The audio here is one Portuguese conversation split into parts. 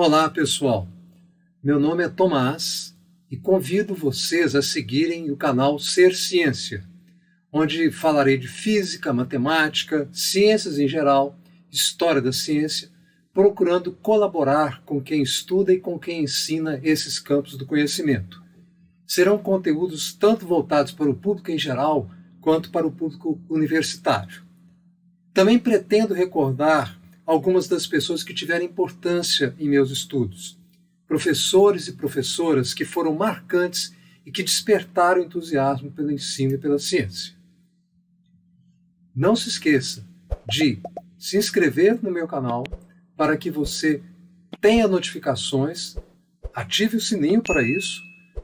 Olá, pessoal. Meu nome é Tomás e convido vocês a seguirem o canal Ser Ciência, onde falarei de física, matemática, ciências em geral, história da ciência, procurando colaborar com quem estuda e com quem ensina esses campos do conhecimento. Serão conteúdos tanto voltados para o público em geral, quanto para o público universitário. Também pretendo recordar algumas das pessoas que tiveram importância em meus estudos, professores e professoras que foram marcantes e que despertaram entusiasmo pelo ensino e pela ciência. Não se esqueça de se inscrever no meu canal para que você tenha notificações, ative o sininho para isso.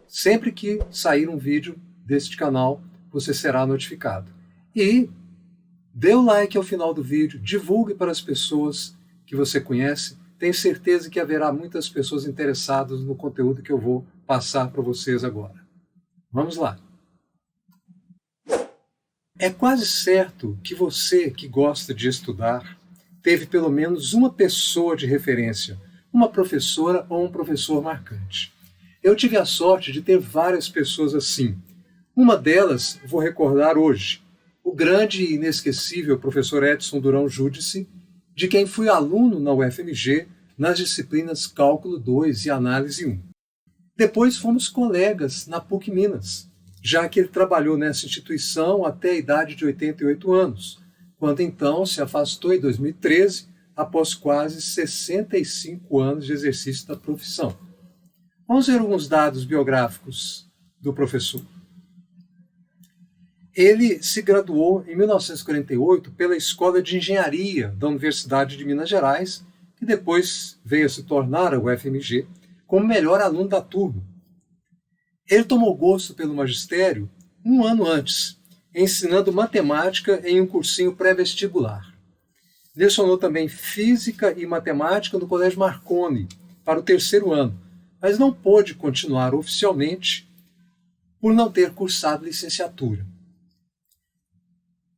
Sempre que sair um vídeo deste canal, você será notificado. E dê o like ao final do vídeo, divulgue para as pessoas que você conhece. Tenho certeza que haverá muitas pessoas interessadas no conteúdo que eu vou passar para vocês agora. Vamos lá. É quase certo que você que gosta de estudar teve pelo menos uma pessoa de referência, uma professora ou um professor marcante. Eu tive a sorte de ter várias pessoas assim. Uma delas vou recordar hoje, o grande e inesquecível professor Edson Durão Júdice, de quem fui aluno na UFMG nas disciplinas Cálculo 2 e Análise 1. Depois fomos colegas na PUC Minas, já que ele trabalhou nessa instituição até a idade de 88 anos, quando então se afastou em 2013, após quase 65 anos de exercício da profissão. Vamos ver alguns dados biográficos do professor. Ele se graduou em 1948 pela Escola de Engenharia da Universidade de Minas Gerais, que depois veio a se tornar a UFMG, como melhor aluno da turma. Ele tomou gosto pelo magistério um ano antes, ensinando matemática em um cursinho pré-vestibular. Lecionou também física e matemática no Colégio Marconi, para o terceiro ano, mas não pôde continuar oficialmente por não ter cursado licenciatura.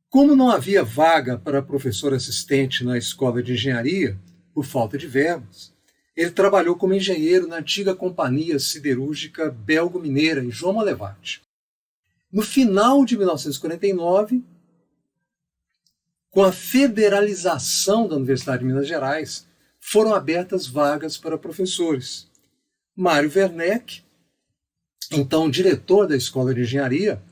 Como não havia vaga para professor assistente na escola de engenharia, por falta de verbas, ele trabalhou como engenheiro na antiga companhia siderúrgica belgo-mineira em João Malevade. No final de 1949, com a federalização da Universidade de Minas Gerais, foram abertas vagas para professores. Mário Werneck, então diretor da Escola de Engenharia,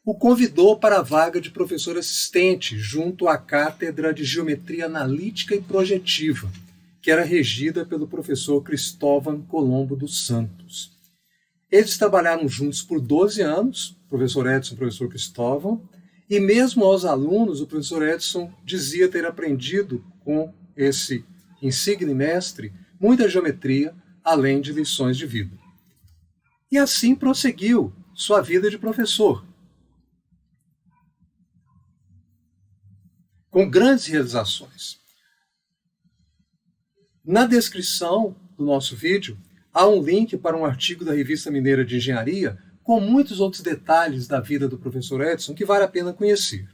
o convidou para a vaga de professor assistente junto à Cátedra de Geometria Analítica e Projetiva, que era regida pelo professor Cristóvão Colombo dos Santos. Eles trabalharam juntos por 12 anos, professor Edson e professor Cristóvão, e mesmo aos alunos, o professor Edson dizia ter aprendido com esse insigne mestre muita geometria, além de lições de vida. E assim prosseguiu sua vida de professor, com grandes realizações. Na descrição do nosso vídeo, há um link para um artigo da Revista Mineira de Engenharia com muitos outros detalhes da vida do professor Edson que vale a pena conhecer.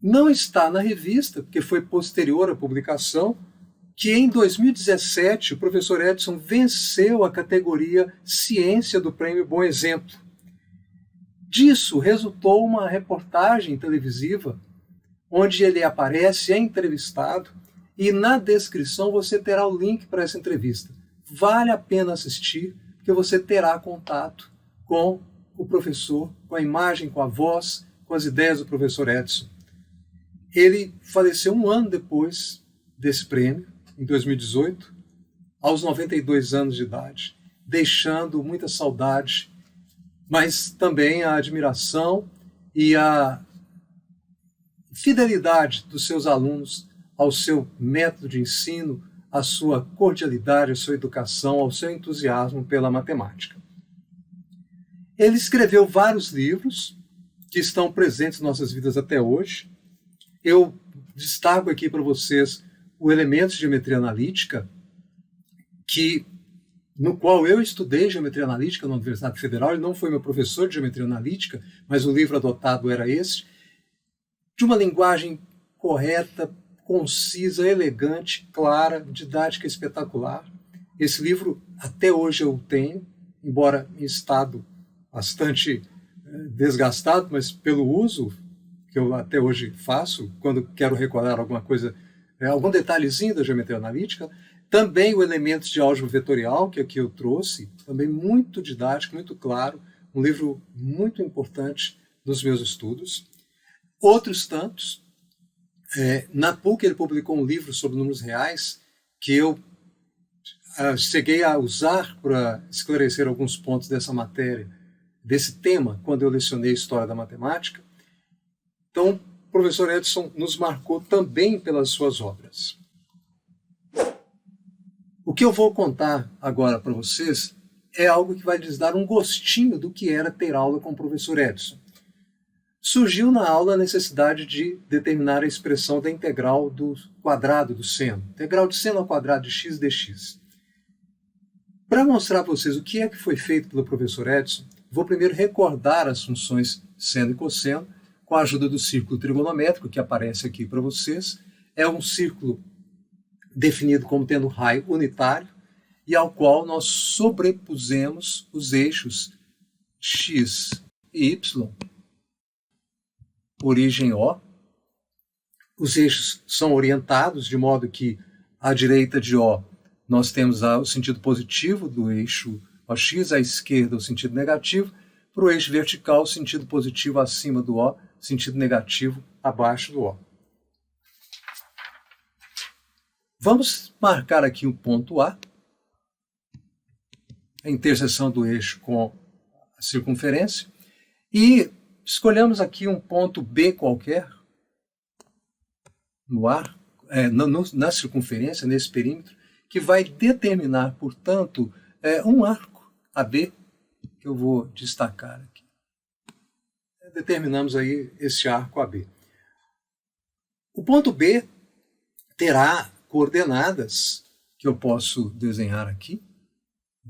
Não está na revista, porque foi posterior à publicação, que em 2017 o professor Edson venceu a categoria Ciência do Prêmio Bom Exemplo. Disso resultou uma reportagem televisiva onde ele aparece, é entrevistado, e na descrição você terá o link para essa entrevista. Vale a pena assistir, porque você terá contato com o professor, com a imagem, com a voz, com as ideias do professor Edson. Ele faleceu um ano depois desse prêmio, em 2018, aos 92 anos de idade, deixando muita saudade, mas também a admiração e a fidelidade dos seus alunos ao seu método de ensino, à sua cordialidade, à sua educação, ao seu entusiasmo pela matemática. Ele escreveu vários livros que estão presentes em nossas vidas até hoje. Eu destaco aqui para vocês o Elementos de Geometria Analítica, no qual eu estudei Geometria Analítica na Universidade Federal. Ele não foi meu professor de Geometria Analítica, mas o livro adotado era esse, de uma linguagem correta, concisa, elegante, clara, didática espetacular. Esse livro até hoje eu tenho, embora em estado bastante desgastado, mas pelo uso que eu até hoje faço, quando quero recordar alguma coisa, algum detalhezinho da geometria analítica. Também o Elementos de Álgebra Vetorial, que aqui eu trouxe, também muito didático, muito claro, um livro muito importante nos meus estudos. Outros tantos. Na PUC ele publicou um livro sobre números reais que eu cheguei a usar para esclarecer alguns pontos dessa matéria, desse tema, quando eu lecionei História da Matemática. Então, o professor Edson nos marcou também pelas suas obras. O que eu vou contar agora para vocês é algo que vai lhes dar um gostinho do que era ter aula com o professor Edson. Surgiu na aula a necessidade de determinar a expressão da integral do quadrado do seno. Integral de seno ao quadrado de x dx. Para mostrar para vocês o que é que foi feito pelo professor Edson, vou primeiro recordar as funções seno e cosseno com a ajuda do círculo trigonométrico que aparece aqui para vocês. É um círculo definido como tendo raio unitário e ao qual nós sobrepusemos os eixos x e y, origem O. Os eixos são orientados de modo que à direita de O nós temos o sentido positivo do eixo OX, à esquerda o sentido negativo, para o eixo vertical o sentido positivo acima do O, sentido negativo abaixo do O. Vamos marcar aqui o ponto A, a interseção do eixo com a circunferência, e escolhemos aqui um ponto B qualquer no ar, na circunferência, nesse perímetro, que vai determinar, portanto, um arco AB, que eu vou destacar aqui. Determinamos aí esse arco AB. O ponto B terá coordenadas que eu posso desenhar aqui.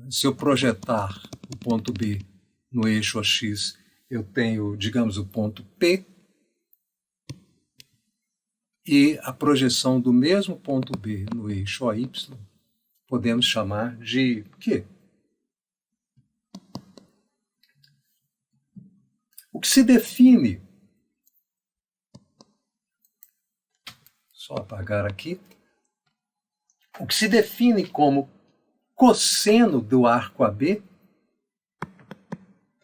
Se eu projetar o ponto B no eixo AX, eu tenho, digamos, o ponto P, e a projeção do mesmo ponto B no eixo OY podemos chamar de Q. O que se define, só apagar aqui, o que se define como cosseno do arco AB,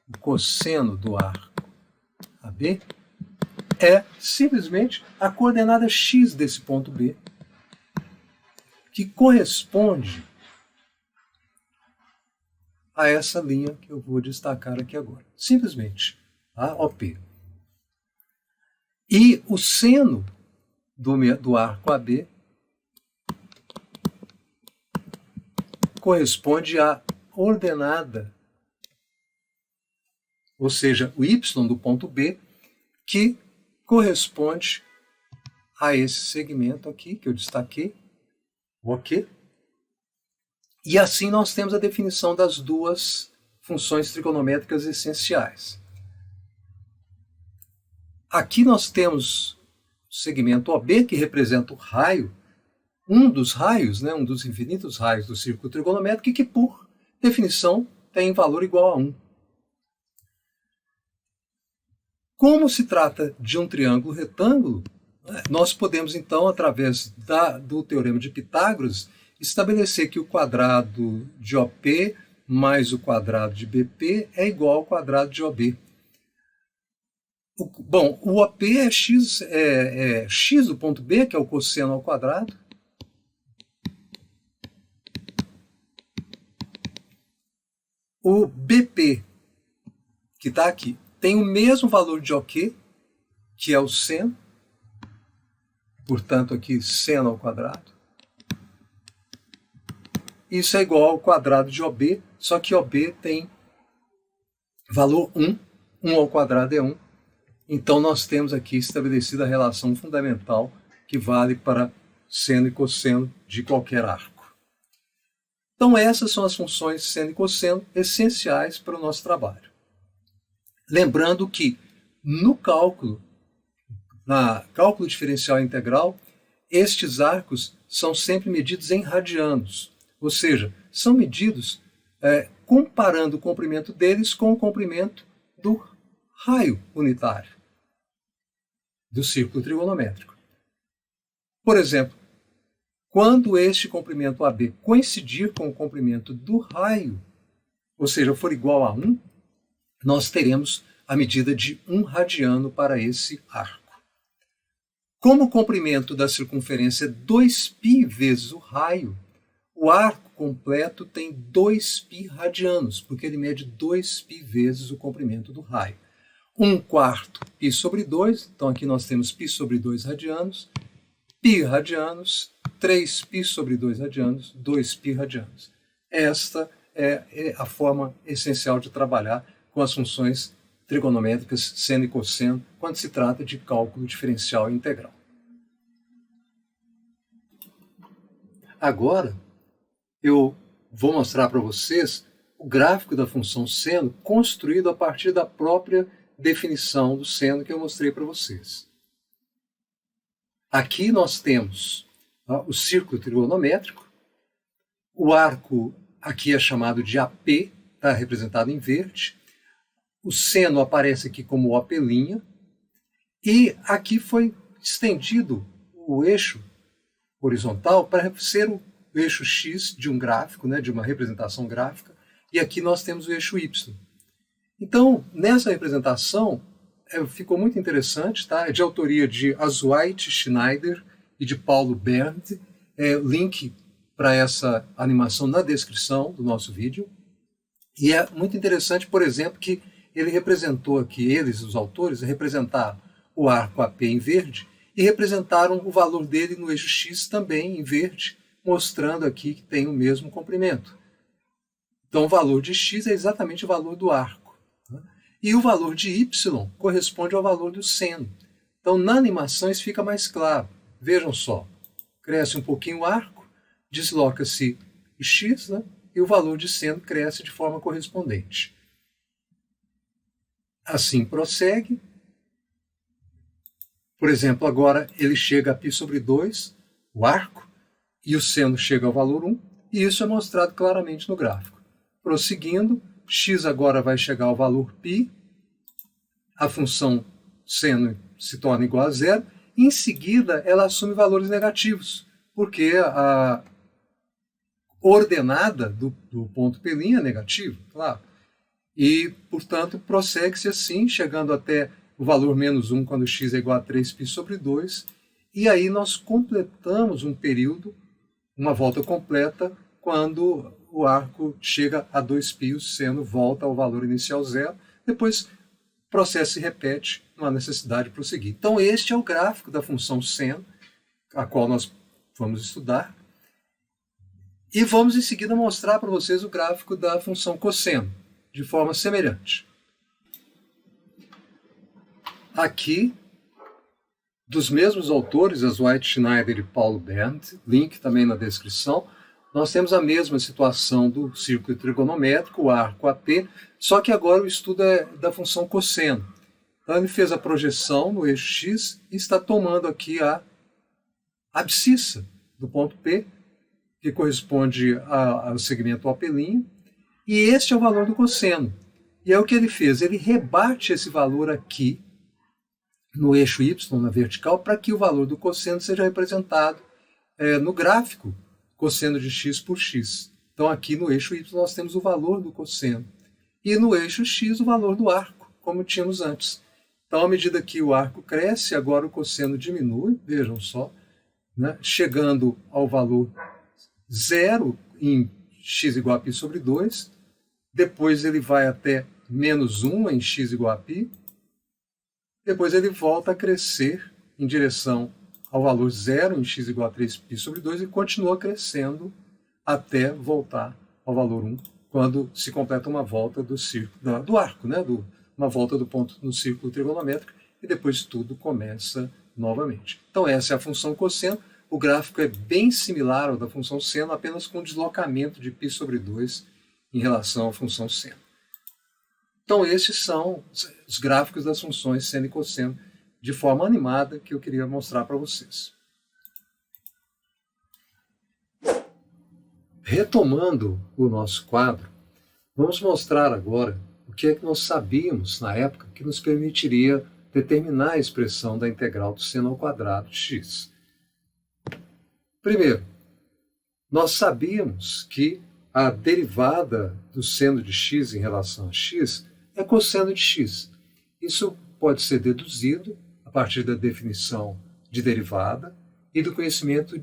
o cosseno do arco AB, é simplesmente a coordenada x desse ponto B, que corresponde a essa linha que eu vou destacar aqui agora. Simplesmente, a OP. E o seno do arco AB corresponde à ordenada, ou seja, o y do ponto B, que corresponde a esse segmento aqui que eu destaquei, ok? E assim nós temos a definição das duas funções trigonométricas essenciais. Aqui nós temos o segmento OB, que representa o raio, um dos raios, um dos infinitos raios do círculo trigonométrico, e que, por definição, tem valor igual a 1. Como se trata de um triângulo retângulo, nós podemos, então, através do teorema de Pitágoras, estabelecer que o quadrado de OP mais o quadrado de BP é igual ao quadrado de OB. Bom, o OP é x do ponto B, que é o cosseno ao quadrado. O BP, que está aqui, tem o mesmo valor de OQ, que é o seno. Portanto, aqui, seno ao quadrado. Isso é igual ao quadrado de OB, só que OB tem valor 1. 1 ao quadrado é 1. Então, nós temos aqui estabelecida a relação fundamental que vale para seno e cosseno de qualquer arco. Então, essas são as funções seno e cosseno essenciais para o nosso trabalho. Lembrando que no cálculo diferencial integral, estes arcos são sempre medidos em radianos, ou seja, são medidos comparando o comprimento deles com o comprimento do raio unitário do círculo trigonométrico. Por exemplo, quando este comprimento AB coincidir com o comprimento do raio, ou seja, for igual a 1, nós teremos a medida de 1 radiano para esse arco. Como o comprimento da circunferência é 2π vezes o raio, o arco completo tem 2π radianos, porque ele mede 2π vezes o comprimento do raio. 1/4 π sobre 2, então aqui nós temos π sobre 2 radianos, π radianos, 3π sobre 2 radianos, 2π radianos. Esta é a forma essencial de trabalhar com as funções trigonométricas seno e cosseno quando se trata de cálculo diferencial e integral. Agora, eu vou mostrar para vocês o gráfico da função seno construído a partir da própria definição do seno que eu mostrei para vocês. Aqui nós temos o círculo trigonométrico, o arco aqui é chamado de AP, está representado em verde, o seno aparece aqui como OP', e aqui foi estendido o eixo horizontal para ser o eixo X de um gráfico, né, de uma representação gráfica, e aqui nós temos o eixo Y. Então, nessa representação, ficou muito interessante, tá? É de autoria de Azuaite Schneider e de Paulo Berndt. Link para essa animação na descrição do nosso vídeo. E é muito interessante, por exemplo, que ele representou aqui, eles, os autores, representaram o arco AP em verde e representaram o valor dele no eixo X também em verde, mostrando aqui que tem o mesmo comprimento. Então, o valor de X é exatamente o valor do arco. E o valor de Y corresponde ao valor do seno. Então, na animação, isso fica mais claro. Vejam só, cresce um pouquinho o arco, desloca-se o X, né? E o valor de seno cresce de forma correspondente. Assim prossegue. Por exemplo, agora ele chega a π sobre 2, o arco, e o seno chega ao valor 1, e isso é mostrado claramente no gráfico. Prosseguindo, x agora vai chegar ao valor π, a função seno se torna igual a zero, e em seguida ela assume valores negativos, porque a ordenada do ponto P' é negativa, claro. E, portanto, prossegue-se assim, chegando até o valor menos 1 quando x é igual a 3π sobre 2, e aí nós completamos um período, uma volta completa, quando o arco chega a 2π, o seno volta ao valor inicial zero, depois o processo se repete, não há necessidade de prosseguir. Então este é o gráfico da função seno, a qual nós vamos estudar, e vamos em seguida mostrar para vocês o gráfico da função cosseno, de forma semelhante. Aqui, dos mesmos autores, Azuaite Schneider e Paulo Berndt, link também na descrição, nós temos a mesma situação do círculo trigonométrico, o arco AP, só que agora o estudo é da função cosseno. Então ele fez a projeção no eixo X e está tomando aqui a abscissa do ponto P, que corresponde ao segmento OP', e este é o valor do cosseno. E é o que ele fez, ele rebate esse valor aqui no eixo Y, na vertical, para que o valor do cosseno seja representado no gráfico cosseno de x por x. Então aqui no eixo Y nós temos o valor do cosseno. E no eixo X o valor do arco, como tínhamos antes. Então à medida que o arco cresce, agora o cosseno diminui, vejam só, né, chegando ao valor zero em x igual a π sobre 2. Depois ele vai até menos 1 em x igual a π. Depois ele volta a crescer em direção ao valor zero em x igual a 3π sobre 2 e continua crescendo até voltar ao valor 1, quando se completa uma volta do círculo, do arco, né? Uma volta do ponto no círculo trigonométrico, e depois tudo começa novamente. Então essa é a função cosseno. O gráfico é bem similar ao da função seno, apenas com deslocamento de π sobre 2 em relação à função seno. Então esses são os gráficos das funções seno e cosseno de forma animada que eu queria mostrar para vocês. Retomando o nosso quadro, vamos mostrar agora o que é que nós sabíamos na época que nos permitiria determinar a expressão da integral do seno ao quadrado de x. Primeiro, nós sabíamos que a derivada do seno de x em relação a x é cosseno de x. Isso pode ser deduzido a partir da definição de derivada e do conhecimento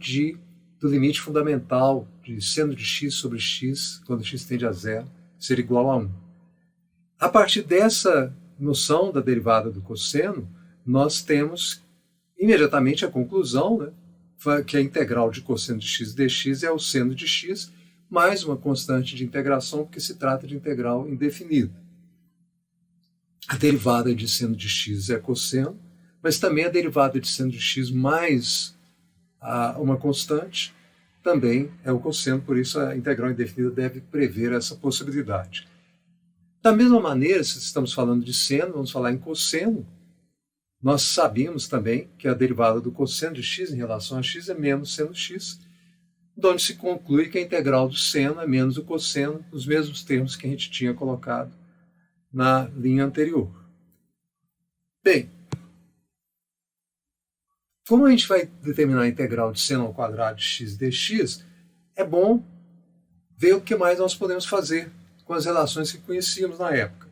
do limite fundamental de seno de x sobre x, quando x tende a zero, ser igual a 1. A partir dessa noção da derivada do cosseno, nós temos imediatamente a conclusão, né, que a integral de cosseno de x dx é o seno de x mais uma constante de integração, porque se trata de integral indefinida. A derivada de seno de x é cosseno, mas também a derivada de seno de x mais uma constante também é o cosseno, por isso a integral indefinida deve prever essa possibilidade. Da mesma maneira, se estamos falando de seno, vamos falar em cosseno. Nós sabíamos também que a derivada do cosseno de x em relação a x é menos seno x, de onde se conclui que a integral do seno é menos o cosseno, nos mesmos termos que a gente tinha colocado na linha anterior. Bem, como a gente vai determinar a integral de seno ao quadrado de x dx, é bom ver o que mais nós podemos fazer com as relações que conhecíamos na época.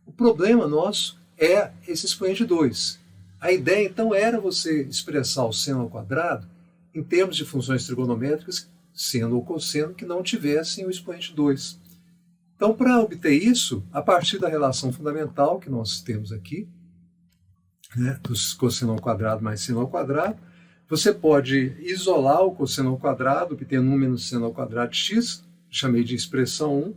O problema nosso é esse expoente 2. A ideia, então, era você expressar o seno ao quadrado em termos de funções trigonométricas, seno ou cosseno, que não tivessem o expoente 2. Então, para obter isso, a partir da relação fundamental que nós temos aqui, né, dos cosseno ao quadrado mais seno ao quadrado, você pode isolar o cosseno ao quadrado, obtendo 1 menos seno ao quadrado de x, chamei de expressão 1,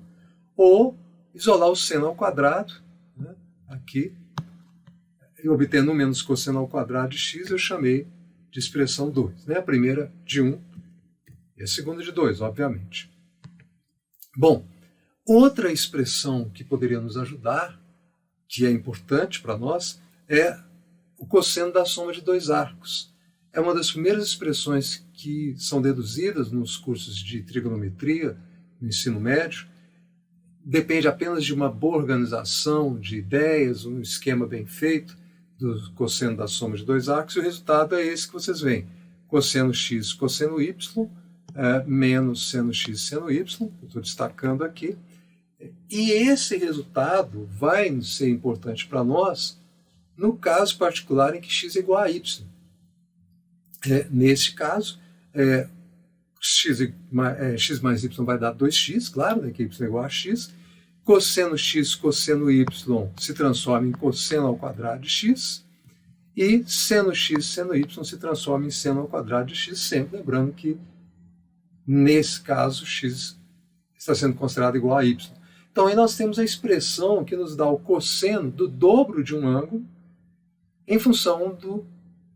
ou isolar o seno ao quadrado, né, aqui, e obtendo 1 menos cosseno ao quadrado de x, eu chamei de expressão 2. Né? A primeira de 1 e a segunda de 2, obviamente. Bom, outra expressão que poderia nos ajudar, que é importante para nós, é o cosseno da soma de dois arcos. É uma das primeiras expressões que são deduzidas nos cursos de trigonometria, no ensino médio. Depende apenas de uma boa organização de ideias, um esquema bem feito do cosseno da soma de dois arcos, e o resultado é esse que vocês veem. Cosseno x, cosseno y, menos seno x, seno y, eu estou destacando aqui. E esse resultado vai ser importante para nós no caso particular em que x é igual a y. Nesse caso, x mais y vai dar 2x, claro, né, que y é igual a x. Cosseno x, cosseno y se transforma em cosseno ao quadrado de x. E seno x, seno y se transforma em seno ao quadrado de x, sempre lembrando que, nesse caso, x está sendo considerado igual a y. Então, aí nós temos a expressão que nos dá o cosseno do dobro de um ângulo em função do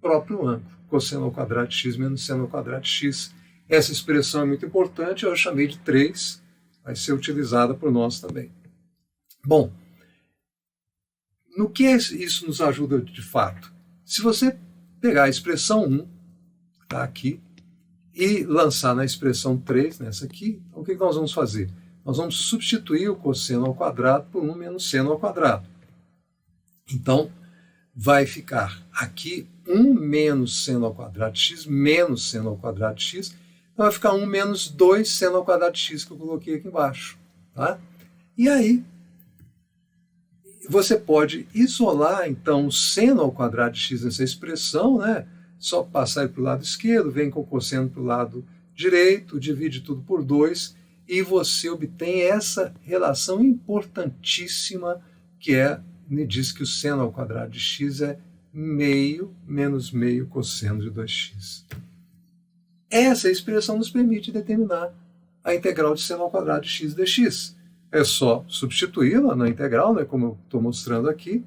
próprio ângulo. Cosseno ao quadrado de x menos seno ao quadrado de x. Essa expressão é muito importante, eu chamei de 3, vai ser utilizada por nós também. Bom, no que isso nos ajuda de fato? Se você pegar a expressão 1, que está aqui, e lançar na expressão 3, nessa aqui, então o que nós vamos fazer? Nós vamos substituir o cosseno ao quadrado por 1 menos seno ao quadrado. Então, vai ficar aqui 1 menos seno ao quadrado de x menos seno ao quadrado de x. Então vai ficar 1 menos 2 seno ao quadrado de x, que eu coloquei aqui embaixo. Tá? E aí, você pode isolar, então, o seno ao quadrado de x nessa expressão, né? Só passar ele para o lado esquerdo, vem com o cosseno para o lado direito, divide tudo por 2, e você obtém essa relação importantíssima que me diz que o seno ao quadrado de x é meio menos meio cosseno de 2x. Essa expressão nos permite determinar a integral de seno ao quadrado de x dx. É só substituí-la na integral, né, como eu estou mostrando aqui.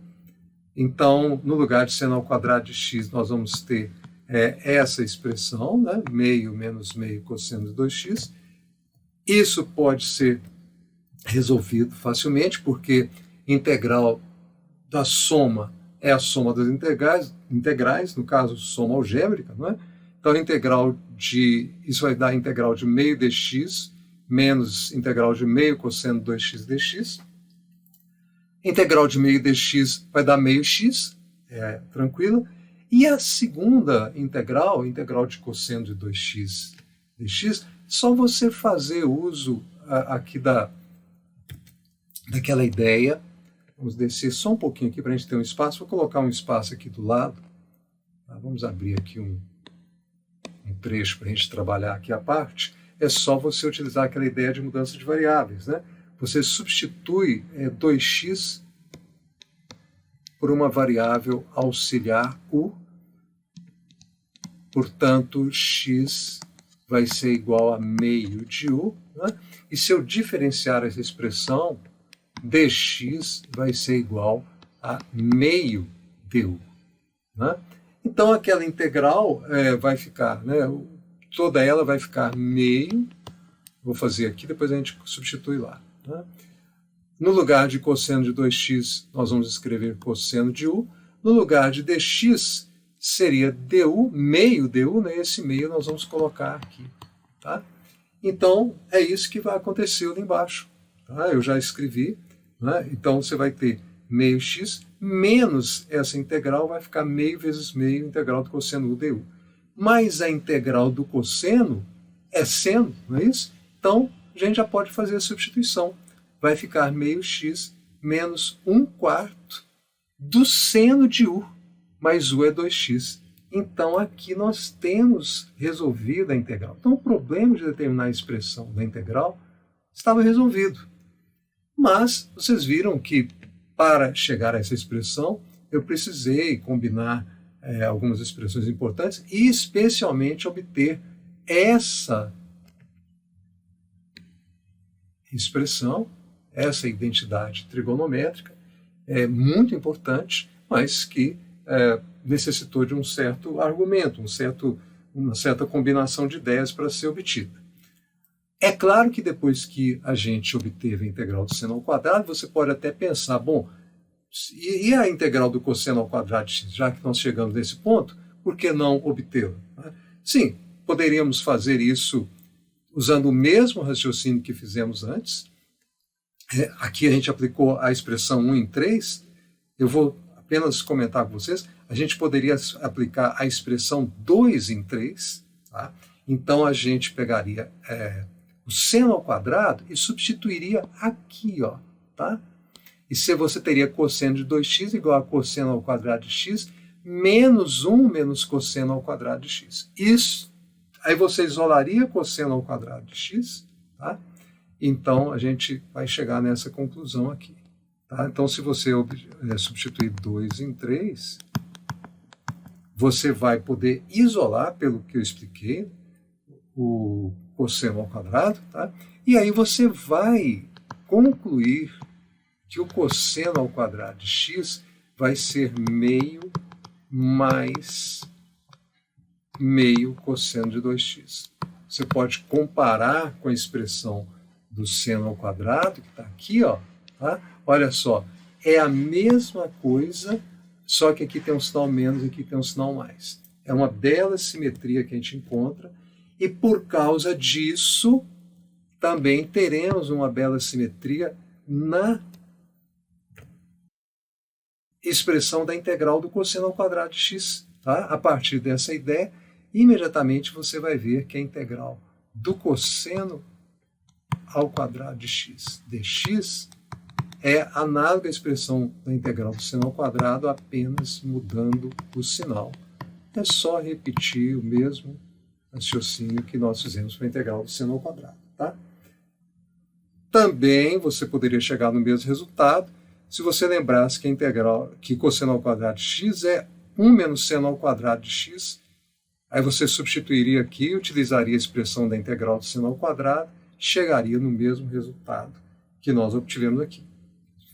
Então, no lugar de seno ao quadrado de x, nós vamos ter essa expressão, né, meio menos meio cosseno de 2x. Isso pode ser resolvido facilmente, porque integral da soma é a soma das integrais, no caso, soma algébrica, não é? Então, isso vai dar a integral de meio dx menos integral de meio cosseno de 2x dx. Integral de meio dx vai dar meio x, tranquilo. E a segunda integral, integral de cosseno de 2x dx, só você fazer uso aqui daquela ideia. Vamos descer só um pouquinho aqui para a gente ter um espaço. Vou colocar um espaço aqui do lado. Tá? Vamos abrir aqui um trecho para a gente trabalhar aqui a parte. É só você utilizar aquela ideia de mudança de variáveis, né? Você substitui 2x por uma variável auxiliar u. Portanto, x vai ser igual a meio de u. Né? E se eu diferenciar essa expressão, dx vai ser igual a meio du. Né? Então, aquela integral vai ficar, né? Toda ela vai ficar meio. Vou fazer aqui, depois a gente substitui lá. Né? No lugar de cosseno de 2x, nós vamos escrever cosseno de u. No lugar de dx, seria du, meio du, né? Esse meio nós vamos colocar aqui. Tá? Então, é isso que vai acontecer ali embaixo. Tá? Eu já escrevi. Né? Então, você vai ter meio x menos essa integral, vai ficar meio vezes meio integral do cosseno u du. Mas a integral do cosseno é seno, não é isso? Então, a gente já pode fazer a substituição. Vai ficar meio x menos 1/4 do seno de u, mas u é 2x. Então, aqui nós temos resolvido a integral. Então, o problema de determinar a expressão da integral estava resolvido. Mas vocês viram que, para chegar a essa expressão, eu precisei combinar algumas expressões importantes e, especialmente, obter essa expressão, essa identidade trigonométrica, muito importante, mas que necessitou de um certo argumento, uma certa combinação de ideias para ser obtida. É claro que depois que a gente obteve a integral do seno ao quadrado, você pode até pensar, bom, e a integral do cosseno ao quadrado de x? Já que nós chegamos nesse ponto, por que não obtê-la? Sim, poderíamos fazer isso usando o mesmo raciocínio que fizemos antes. Aqui a gente aplicou a expressão 1 em 3. Eu vou apenas comentar com vocês. A gente poderia aplicar a expressão 2 em 3. Tá? Então a gente pegaria o seno ao quadrado e substituiria aqui, ó, tá? E se você teria cosseno de 2x igual a cosseno ao quadrado de x, menos 1 menos cosseno ao quadrado de x. Isso, aí você isolaria cosseno ao quadrado de x, tá? Então, a gente vai chegar nessa conclusão aqui. Tá? Então, se você substituir 2 em 3, você vai poder isolar, pelo que eu expliquei, o cosseno ao quadrado, tá? E aí você vai concluir que o cosseno ao quadrado de x vai ser meio mais meio cosseno de 2x. Você pode comparar com a expressão do seno ao quadrado, que está aqui, ó, tá? Olha só, é a mesma coisa, só que aqui tem um sinal menos e aqui tem um sinal mais. É uma bela simetria que a gente encontra, e por causa disso, também teremos uma bela simetria na expressão da integral do cosseno ao quadrado de x. Tá? A partir dessa ideia, imediatamente você vai ver que a integral do cosseno ao quadrado de x dx é análoga à expressão da integral do seno ao quadrado, apenas mudando o sinal. É só repetir o mesmo raciocínio que nós fizemos para a integral do seno ao quadrado. Tá? Também você poderia chegar no mesmo resultado se você lembrasse que a integral, que cosseno ao quadrado de x é 1 menos seno ao quadrado de x. Aí você substituiria aqui, utilizaria a expressão da integral do seno ao quadrado, chegaria no mesmo resultado que nós obtivemos aqui.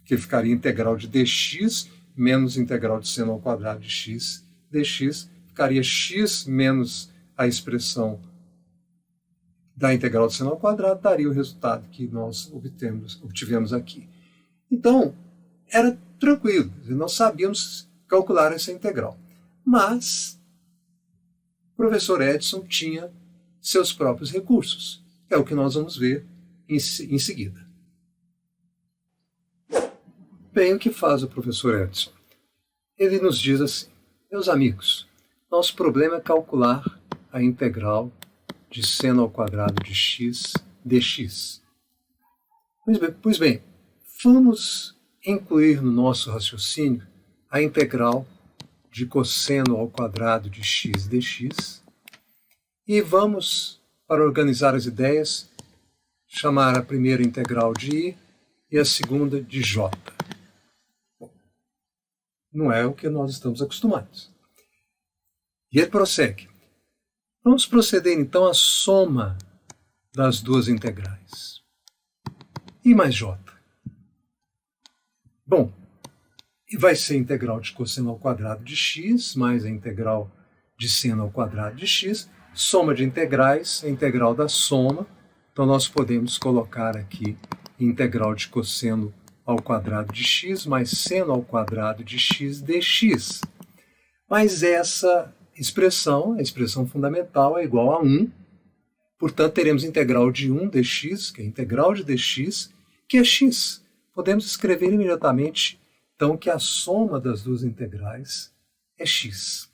Que ficaria integral de dx menos integral de seno ao quadrado de x dx. Ficaria x menos a expressão da integral do seno ao quadrado, daria o resultado que nós obtivemos aqui. Então, era tranquilo, nós sabíamos calcular essa integral. Mas o professor Edison tinha seus próprios recursos. É o que nós vamos ver em seguida. Bem, o que faz o professor Edson? Ele nos diz assim: meus amigos, nosso problema é calcular a integral de seno ao quadrado de x dx. Pois bem, vamos incluir no nosso raciocínio a integral de cosseno ao quadrado de x dx e vamos, para organizar as ideias, chamar a primeira integral de i e a segunda de j. Não é o que nós estamos acostumados. E ele prossegue. Vamos proceder então à soma das duas integrais. I mais j. Bom, vai ser a integral de cosseno ao quadrado de x mais a integral de seno ao quadrado de x. Soma de integrais, a integral da soma. Então nós podemos colocar aqui integral de cosseno ao quadrado de x mais seno ao quadrado de x dx. Mas essa expressão, a expressão fundamental, é igual a 1. Portanto, teremos integral de 1 dx, que é a integral de dx, que é x. Podemos escrever imediatamente, então, que a soma das duas integrais é x.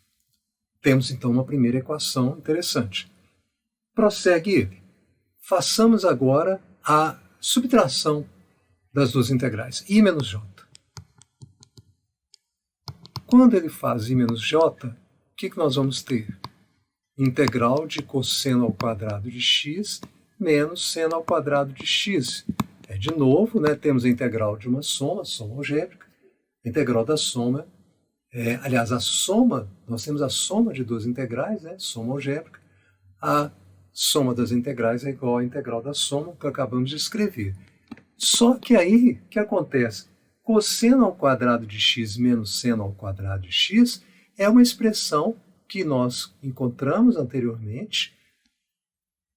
Temos, então, uma primeira equação interessante. Prossegue ele. Façamos agora a subtração das duas integrais, i menos j. Quando ele faz i menos j, o que nós vamos ter? Integral de cosseno ao quadrado de x menos seno ao quadrado de x. De novo, temos a integral de uma soma algébrica. A integral da soma, aliás, a soma, nós temos a soma de duas integrais, soma algébrica. A soma das integrais é igual à integral da soma que acabamos de escrever. Só que aí, o que acontece? Cosseno ao quadrado de x menos seno ao quadrado de x é uma expressão que nós encontramos anteriormente,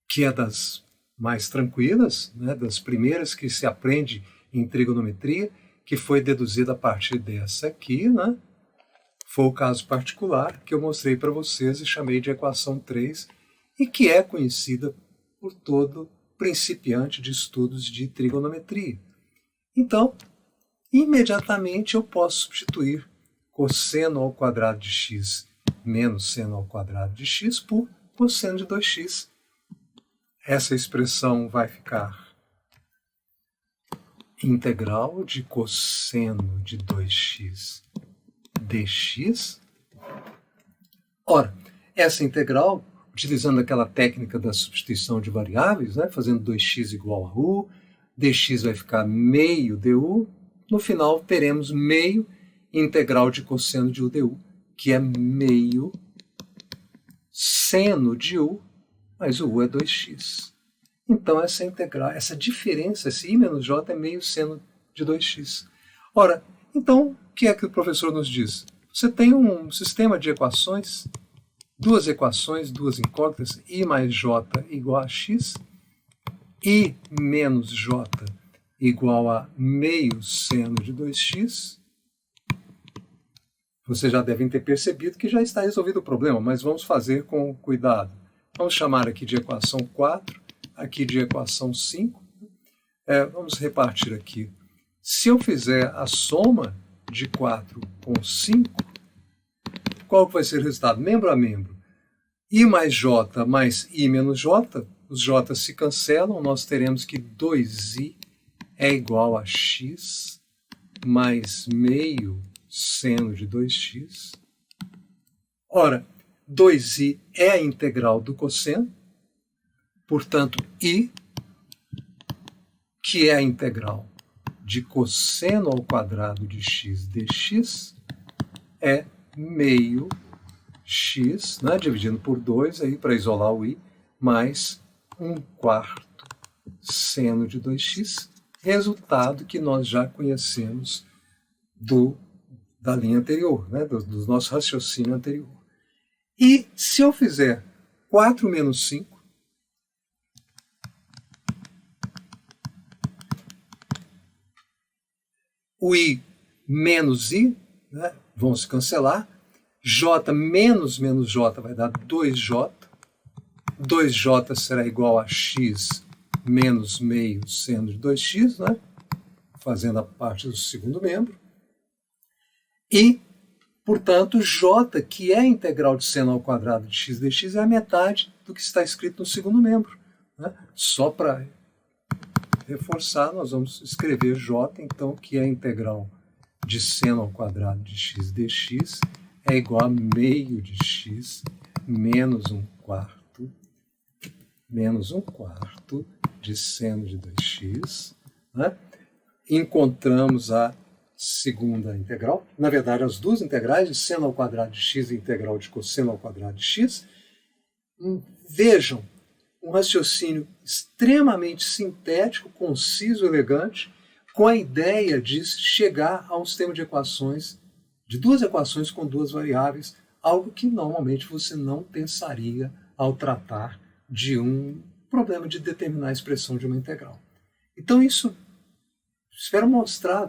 que é das mais tranquilas, das primeiras que se aprende em trigonometria, que foi deduzida a partir dessa aqui. Foi o caso particular que eu mostrei para vocês e chamei de equação 3, e que é conhecida por todo principiante de estudos de trigonometria. Então, imediatamente eu posso substituir cosseno ao quadrado de x menos seno ao quadrado de x por cosseno de 2x. Essa expressão vai ficar integral de cosseno de 2x dx. Ora, essa integral, utilizando aquela técnica da substituição de variáveis, fazendo 2x igual a u, dx vai ficar meio du, no final teremos meio integral de cosseno de u du, que é meio seno de u, mas o u é 2x. Então essa integral, essa diferença, esse i menos j é meio seno de 2x. Ora, então o que é que o professor nos diz? Você tem um sistema de equações, duas incógnitas, i mais j igual a x, i menos j igual a meio seno de 2x. Vocês já devem ter percebido que já está resolvido o problema, mas vamos fazer com cuidado. Vamos chamar aqui de equação 4, aqui de equação 5. Vamos repartir aqui. Se eu fizer a soma de 4 com 5, qual vai ser o resultado? Membro a membro. I mais j mais i menos j, os j se cancelam, nós teremos que 2i é igual a x mais meio seno de 2x. Ora, 2i é a integral do cosseno, portanto, i, que é a integral de cosseno ao quadrado de x dx, é meio x, dividindo por 2, aí para isolar o i, mais 1/4 seno de 2x, resultado que nós já conhecemos da linha anterior, do nosso raciocínio anterior. E se eu fizer 4 menos 5, o i menos i, vão se cancelar, j menos j vai dar 2j, 2j será igual a x menos meio seno de 2x, né? Fazendo a parte do segundo membro. E, portanto, j, que é a integral de seno ao quadrado de x dx, é a metade do que está escrito no segundo membro. Né? Só para reforçar, nós vamos escrever j, então, que é a integral de seno ao quadrado de x dx é igual a meio de x menos 1/4 de seno de 2x. Né? Encontramos a segunda integral, na verdade as duas integrais de seno ao quadrado de x e integral de cosseno ao quadrado de x. Vejam, um raciocínio extremamente sintético, conciso, elegante, com a ideia de chegar a um sistema de equações, de duas equações com duas variáveis, algo que normalmente você não pensaria ao tratar de um problema de determinar a expressão de uma integral. Então isso, espero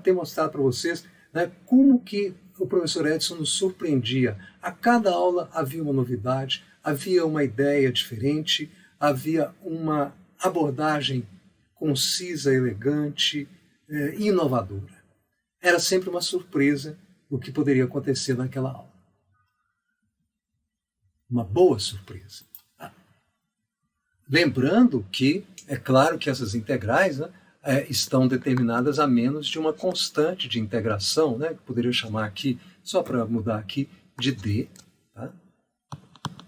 ter mostrado para vocês, né, como que o professor Edson nos surpreendia. A cada aula havia uma novidade, havia uma ideia diferente, havia uma abordagem concisa, elegante, inovadora. Era sempre uma surpresa o que poderia acontecer naquela aula. Uma boa surpresa. Lembrando que, é claro que essas integrais, né, estão determinadas a menos de uma constante de integração, né, que poderia chamar aqui, só para mudar aqui, de d. Tá?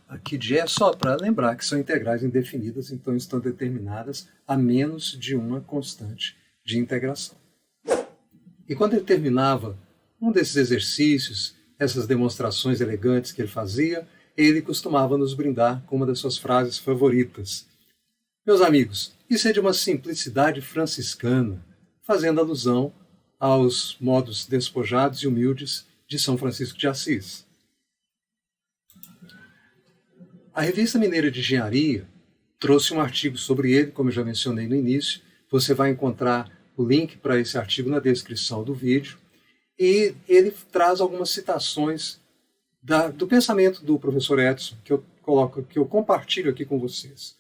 Aqui de é só para lembrar que são integrais indefinidas, então estão determinadas a menos de uma constante de integração. E quando ele terminava um desses exercícios, essas demonstrações elegantes que ele fazia, ele costumava nos brindar com uma das suas frases favoritas. Meus amigos, isso é de uma simplicidade franciscana, fazendo alusão aos modos despojados e humildes de São Francisco de Assis. A Revista Mineira de Engenharia trouxe um artigo sobre ele, como eu já mencionei no início. Você vai encontrar o link para esse artigo na descrição do vídeo. E ele traz algumas citações do pensamento do professor Edson, que eu compartilho aqui com vocês.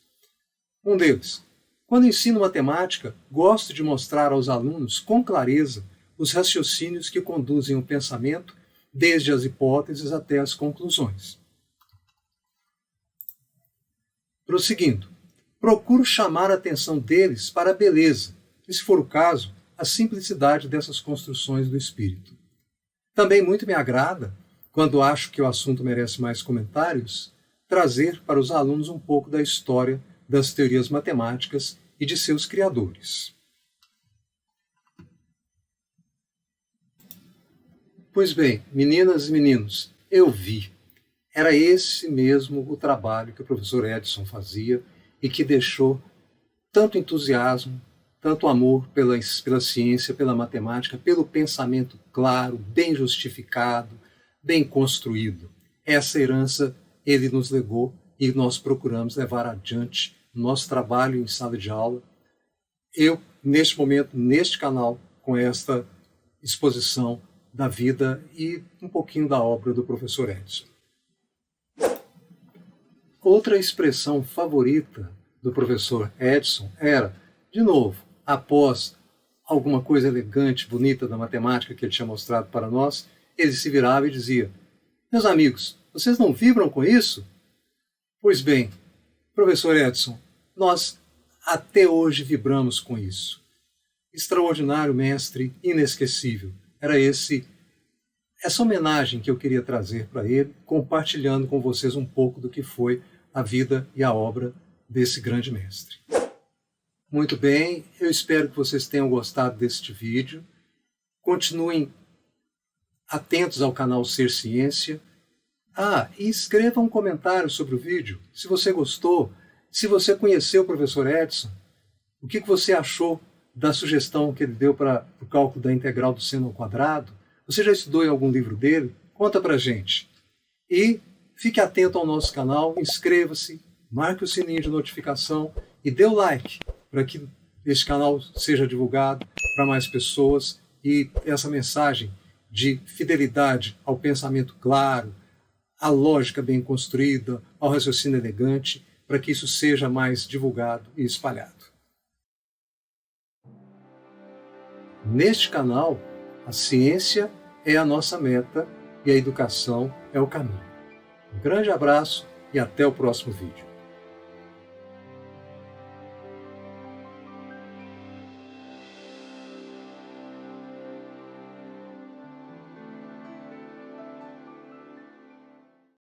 Um deles: quando ensino matemática, gosto de mostrar aos alunos com clareza os raciocínios que conduzem o pensamento, desde as hipóteses até as conclusões. Prosseguindo, procuro chamar a atenção deles para a beleza, e, se for o caso, a simplicidade dessas construções do espírito. Também muito me agrada, quando acho que o assunto merece mais comentários, trazer para os alunos um pouco da história das teorias matemáticas e de seus criadores. Pois bem, meninas e meninos, eu vi. Era esse mesmo o trabalho que o professor Edson fazia e que deixou tanto entusiasmo, tanto amor pela ciência, pela matemática, pelo pensamento claro, bem justificado, bem construído. Essa herança ele nos legou e nós procuramos levar adiante nosso trabalho em sala de aula. Eu, neste momento, neste canal, com esta exposição da vida e um pouquinho da obra do professor Edson. Outra expressão favorita do professor Edson era, de novo, após alguma coisa elegante, bonita da matemática que ele tinha mostrado para nós, ele se virava e dizia: meus amigos, vocês não vibram com isso? Pois bem, professor Edson, nós até hoje vibramos com isso. Extraordinário mestre, inesquecível. Era essa homenagem que eu queria trazer para ele, compartilhando com vocês um pouco do que foi a vida e a obra desse grande mestre. Muito bem, eu espero que vocês tenham gostado deste vídeo. Continuem atentos ao canal Ser Ciência. E escreva um comentário sobre o vídeo, se você gostou, se você conheceu o professor Edson, o que você achou da sugestão que ele deu para o cálculo da integral do seno ao quadrado. Você já estudou em algum livro dele? Conta pra gente. E fique atento ao nosso canal, inscreva-se, marque o sininho de notificação e dê o like para que este canal seja divulgado para mais pessoas e essa mensagem de fidelidade ao pensamento claro, à lógica bem construída, ao raciocínio elegante, para que isso seja mais divulgado e espalhado. Neste canal, a ciência é a nossa meta e a educação é o caminho. Um grande abraço e até o próximo vídeo.